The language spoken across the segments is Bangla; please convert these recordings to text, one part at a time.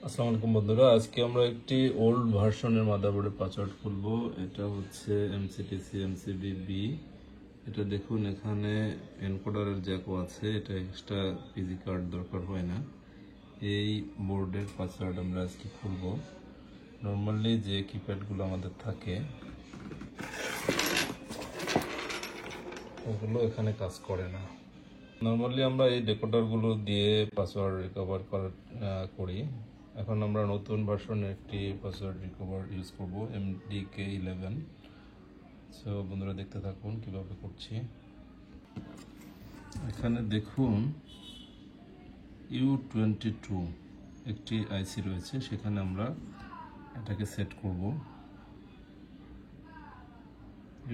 আসসালামু আলাইকুম বন্ধুরা, আজকে আমরা একটি ওল্ড ভার্সনের মাদারবোর্ডের পাসওয়ার্ড খুলবো। এটা হচ্ছে MCTC MCB-B। এটা দেখুন, এখানে এনকোডারের জ্যাকও আছে। এটা এক্সট্রা পিজি কার্ড দরকার হয় না। এই বোর্ডের পাসওয়ার্ড আমরা আজকে খুলবো। নর্মালি যে কিপ্যাডগুলো আমাদের থাকে ওগুলো এখানে কাজ করে না। নর্মালি আমরা এই ডেকোডারগুলো দিয়ে পাসওয়ার্ড রিকভার করি। এখন আমরা নতুন ভার্সনের একটি পাসওয়ার্ড রিকভার ইউজ করব, MDK11। সো বন্ধুরা দেখতে থাকুন কিভাবে করছি। এখানে দেখুন U22 একটি আইসি রয়েছে, সেখানে আমরা এটাকে সেট করব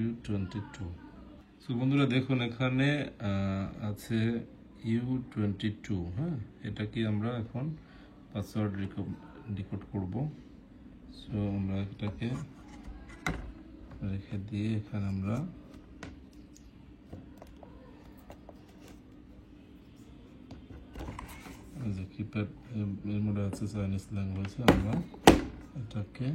U22। সো বন্ধুরা দেখুন, এখানে আছে U22। হ্যাঁ, এটাকে আমরা এখন পাসওয়ার্ড ডিকোড করব। সো আমরা এটাকে রেখে দিয়ে এখানে আমরা যে কিপ্যাড এর মধ্যে আছে চাইনিজ ল্যাঙ্গুয়েজে, আমরা এটাকে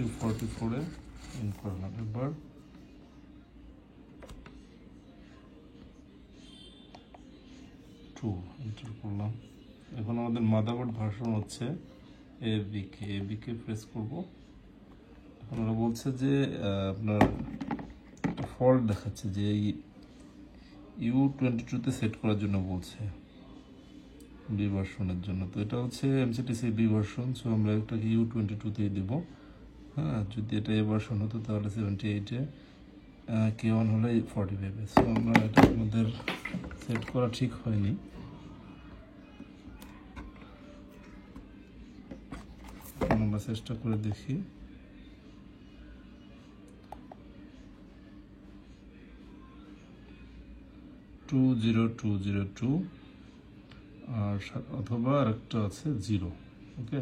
U44 এ ইন করলাম। এবার এন্টার করলাম। এখন আমাদের মাদারবোর্ড ভার্সন হচ্ছে ABK প্রেস করব। এখন ওরা বলছে যে আপনার একটা ফল্ট দেখাচ্ছে যে U22 তে সেট করার জন্য বলছে, B ভার্সনের জন্য। তো এটা হচ্ছে MCTC B ভার্সন। সো আমরা এটাকে U22 তেই দিব। হ্যাঁ, যদি এটা A ভার্সন হতো তাহলে 78 এ, K1 হলে 45 এ। সো আমরা এটা আমাদের সেট করা ঠিক হয়নি। আমরা চেষ্টা করে দেখি। টু 0202 আর অথবা আরেকটা আছে 0। ওকে,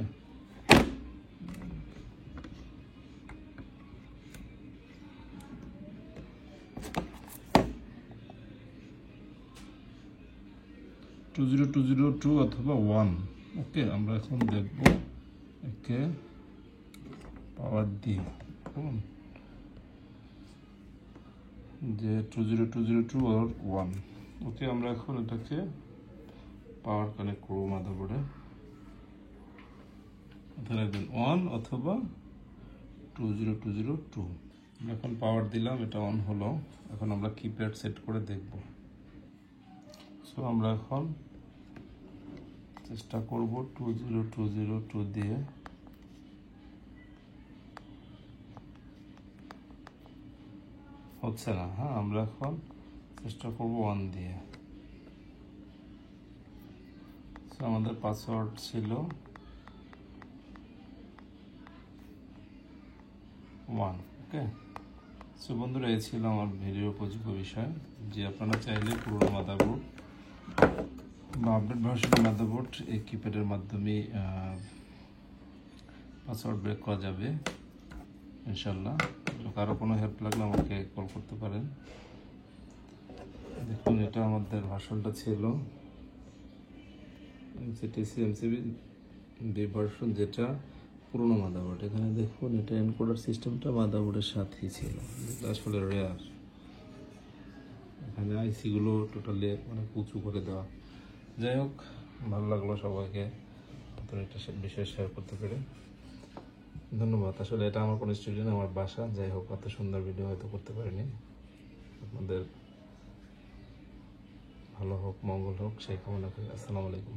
টু 0202 অথবা 1। ওকে, আমরা এখন দেখবো একে পাওয়ার দিয়ে যে 20202 আর 1। ওকে, আমরা এখন এটাকে পাওয়ার কানেক্ট করবো মাদারবোর্ডে। এখানে 1 অথবা 20202। এখন পাওয়ার দিলাম, এটা অন হলো। এখন আমরা কিপ্যাড সেট করে দেখব। সো আমরা এখন চেষ্টা করব 20202 দিয়ে। হচ্ছে না। হ্যাঁ, আমরা এখন চেষ্টা করব 1 দিয়ে। সো আমাদের পাসওয়ার্ড ছিল 1। ওকে, সো বন্ধুরা এই ছিল আমার ভিডিও উপযোগ্য বিষয়, যে আপনারা চাইলে পুরোনো মাদারবোর্ড বা আপডেট ভার্সনের মাদারবোর্ড এই কিপ্যাডের মাধ্যমে পাসওয়ার্ড ব্রেক করা যাবে ইনশাল্লাহ। কারো কোনো হেল্প লাগলে আমাকে কল করতে পারেন। দেখুন, এটা আমাদের ভার্সনটা ছিল MCTC MCB ভার্সন, যেটা পুরোনো মাদারবোর্ড। এখানে দেখুন, এটা এনকোডার সিস্টেমটা মাদারবোর্ডের সাথেই ছিল, যেটা আসলে রেয়ার। এখানে আইসিগুলো টোটালি অনেক উঁচু করে দেওয়া। যাই হোক, ভালো লাগলো সবাইকে একটা বিষয় শেয়ার করতে পেরে। ধন্যবাদ। আসলে এটা আমার কোনো স্টুডিও না, আমার বাসা। যাই হোক, এত সুন্দর ভিডিও হয়তো করতে পারিনি। আপনাদের ভালো হোক, মঙ্গল হোক, সেই কামনা করি। আসসালামু আলাইকুম।